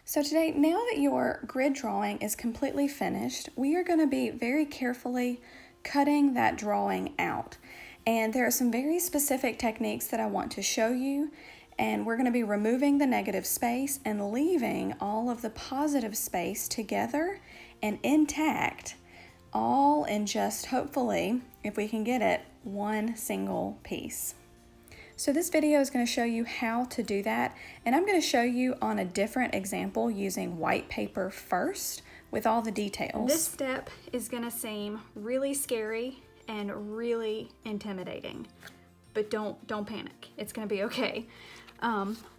So today, now that your grid drawing is completely finished, we are going to be very carefully cutting that drawing out. And there are some very specific techniques that I want to show you, and we're going to be removing the negative space and leaving all of the positive space together and intact, all in just, hopefully, if we can get it, one single piece. So this video is going to show you how to do that, and I'm going to show you on a different example using white paper first with all the details. This step is going to seem really scary and really intimidating, but don't panic. It's going to be okay.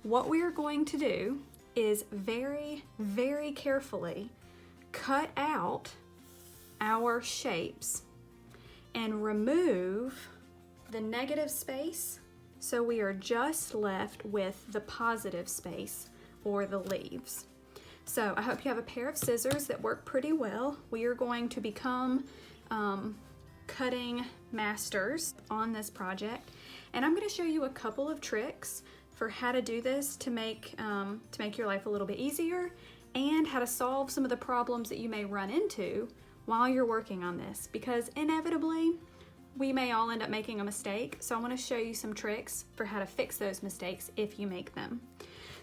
What we are going to do is very, very carefully cut out our shapes and remove the negative space, so we are just left with the positive space or the leaves. So I hope you have a pair of scissors that work pretty well. We are going to become cutting masters on this project, and I'm going to show you a couple of tricks for how to do this to make your life a little bit easier, and how to solve some of the problems that you may run into while you're working on this, because inevitably we may all end up making a mistake. So I want to show you some tricks for how to fix those mistakes if you make them.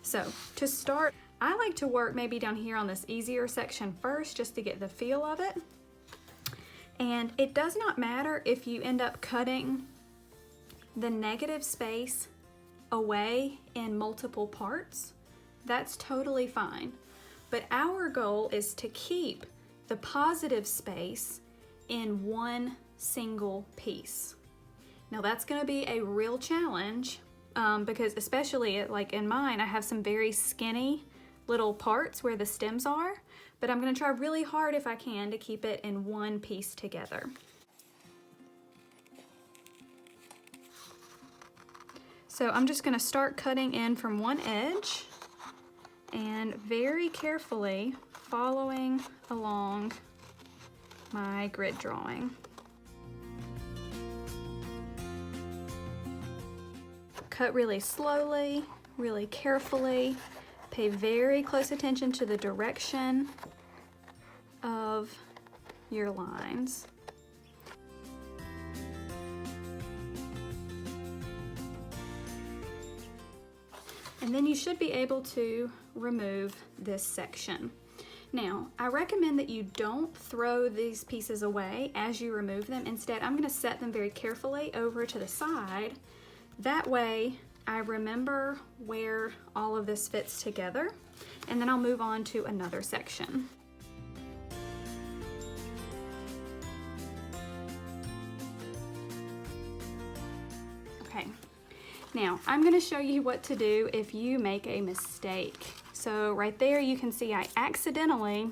So to start, I like to work maybe down here on this easier section first, just to get the feel of it. And it does not matter if you end up cutting the negative space away in multiple parts. That's totally fine. But our goal is to keep the positive space in one single piece. Now that's going to be a real challenge because especially like in mine, I have some very skinny little parts where the stems are, but I'm going to try really hard if I can to keep it in one piece together. So I'm just going to start cutting in from one edge and very carefully following along my grid drawing. Cut really slowly, really carefully. Pay very close attention to the direction of your lines. And then you should be able to remove this section. Now, I recommend that you don't throw these pieces away as you remove them. Instead, I'm going to set them very carefully over to the side. That way, I remember where all of this fits together, and then I'll move on to another section. Okay, now I'm going to show you what to do if you make a mistake. So right there you can see I accidentally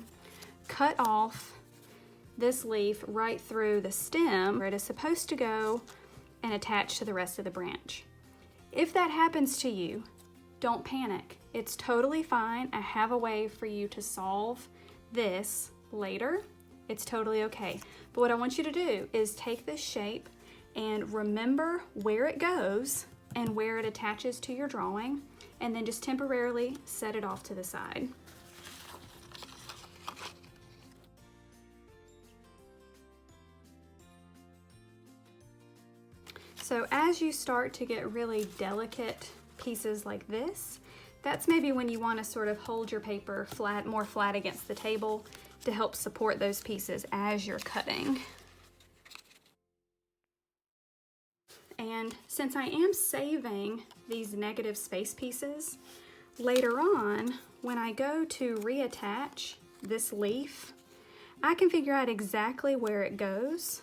cut off this leaf right through the stem where it is supposed to go and attach to the rest of the branch. If that happens to you, don't panic. It's totally fine. I have a way for you to solve this later. It's totally okay. But what I want you to do is take this shape and remember where it goes and where it attaches to your drawing, and then just temporarily set it off to the side. So as you start to get really delicate pieces like this, that's maybe when you want to sort of hold your paper more flat against the table to help support those pieces as you're cutting. And since I am saving these negative space pieces, later on, when I go to reattach this leaf, I can figure out exactly where it goes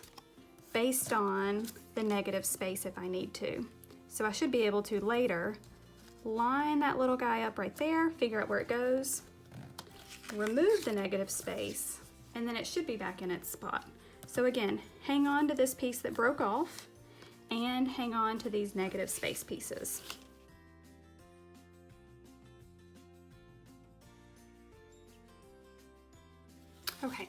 based on the negative space if I need to. So I should be able to later line that little guy up right there, figure out where it goes, remove the negative space, and then it should be back in its spot. So again, hang on to this piece that broke off and hang on to these negative space pieces. Okay.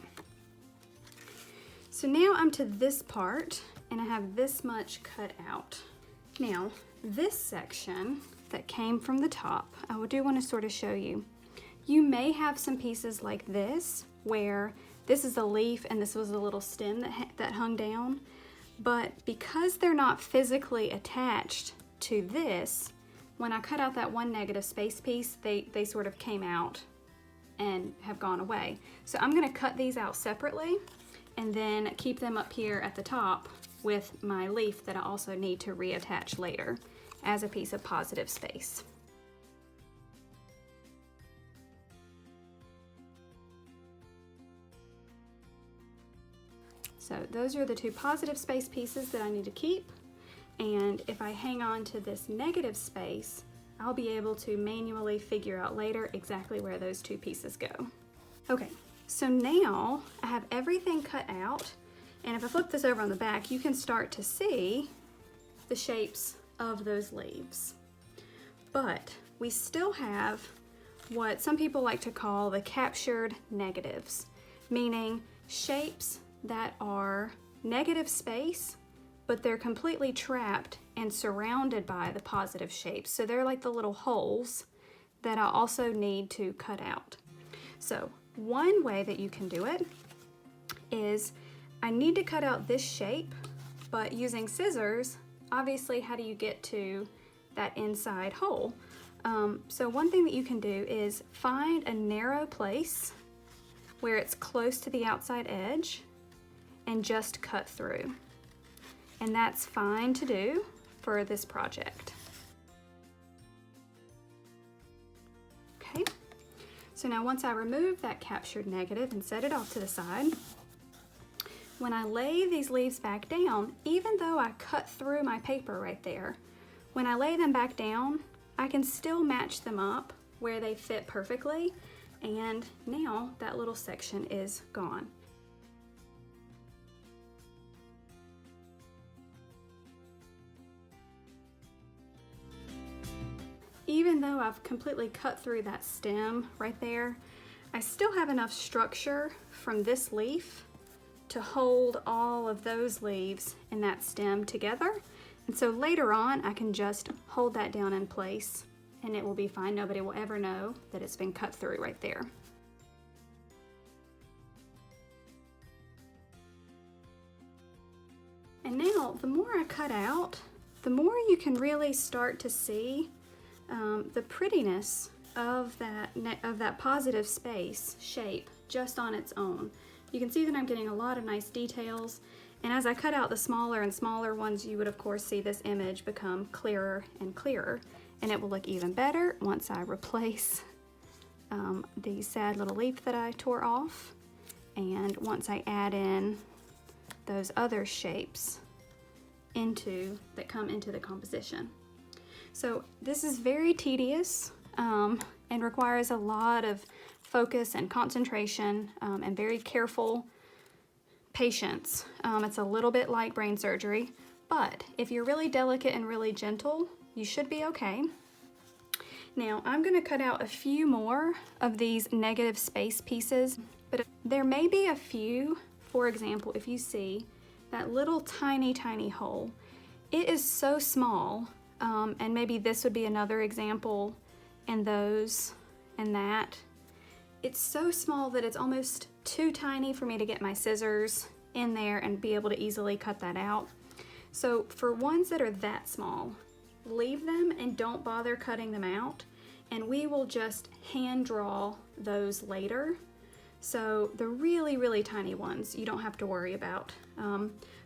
So now I'm to this part, and I have this much cut out. Now, this section that came from the top, I do want to sort of show you. You may have some pieces like this where this is a leaf and this was a little stem that hung down, but because they're not physically attached to this, when I cut out that one negative space piece, they sort of came out and have gone away. So I'm going to cut these out separately and then keep them up here at the top with my leaf that I also need to reattach later as a piece of positive space. So those are the two positive space pieces that I need to keep. And if I hang on to this negative space, I'll be able to manually figure out later exactly where those two pieces go. Okay, so now I have everything cut out, and if I flip this over on the back, you can start to see the shapes of those leaves. But we still have what some people like to call the captured negatives, meaning shapes that are negative space, but they're completely trapped and surrounded by the positive shapes. So they're like the little holes that I also need to cut out. So one way that you can do it is I need to cut out this shape, but using scissors, obviously, how do you get to that inside hole? So one thing that you can do is find a narrow place where it's close to the outside edge and just cut through. And that's fine to do for this project. Okay, so now once I remove that captured negative and set it off to the side, when I lay these leaves back down, even though I cut through my paper right there, when I lay them back down, I can still match them up where they fit perfectly, and now that little section is gone. Even though I've completely cut through that stem right there, I still have enough structure from this leaf to hold all of those leaves and that stem together. And so later on, I can just hold that down in place and it will be fine. Nobody will ever know that it's been cut through right there. And now, the more I cut out, the more you can really start to see the prettiness of that positive space shape just on its own. You can see that I'm getting a lot of nice details, and as I cut out the smaller and smaller ones, you would of course see this image become clearer and clearer, and it will look even better once I replace the sad little leaf that I tore off, and once I add in those other shapes that come into the composition. So this is very tedious and requires a lot of focus and concentration and very careful patience. It's a little bit like brain surgery, but if you're really delicate and really gentle, you should be okay. Now I'm going to cut out a few more of these negative space pieces, but there may be a few. For example, if you see that little tiny hole, it is so small. And maybe this would be another example, and those and that. It's so small that it's almost too tiny for me to get my scissors in there and be able to easily cut that out. So for ones that are that small, leave them and don't bother cutting them out, and we will just hand draw those later. So the really tiny ones you don't have to worry about.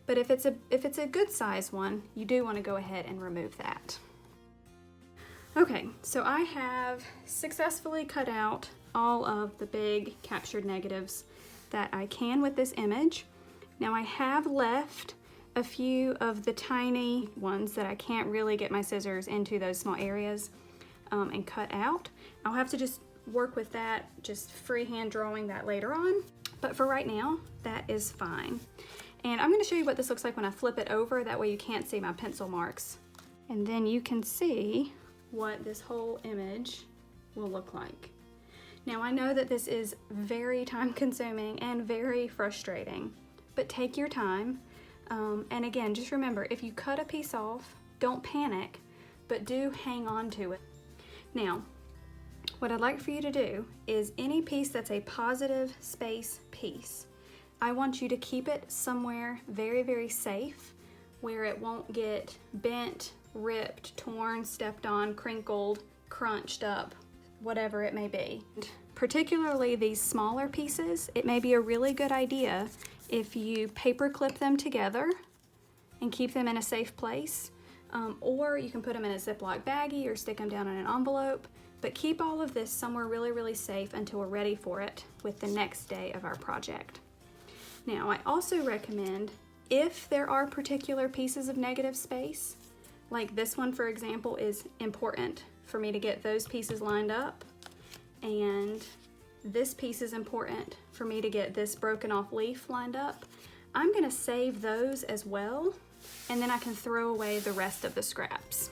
But if it's a good size one, you do want to go ahead and remove that. Okay, so I have successfully cut out all of the big captured negatives that I can with this image. Now I have left a few of the tiny ones that I can't really get my scissors into those small areas and cut out. I'll have to just work with that, just freehand drawing that later on. But for right now, that is fine. And I'm going to show you what this looks like when I flip it over. That way you can't see my pencil marks. And then you can see what this whole image will look like. Now I know that this is very time consuming and very frustrating, but take your time. And again, just remember, if you cut a piece off, don't panic, but do hang on to it. Now, what I'd like for you to do is any piece that's a positive space piece, I want you to keep it somewhere very, very safe where it won't get bent, ripped, torn, stepped on, crinkled, crunched up, whatever it may be. Particularly these smaller pieces, it may be a really good idea if you paper clip them together and keep them in a safe place, or you can put them in a Ziploc baggie or stick them down in an envelope, but keep all of this somewhere really, really safe until we're ready for it with the next day of our project. Now, I also recommend, if there are particular pieces of negative space, like this one, for example, is important for me to get those pieces lined up, and this piece is important for me to get this broken off leaf lined up, I'm gonna save those as well, and then I can throw away the rest of the scraps.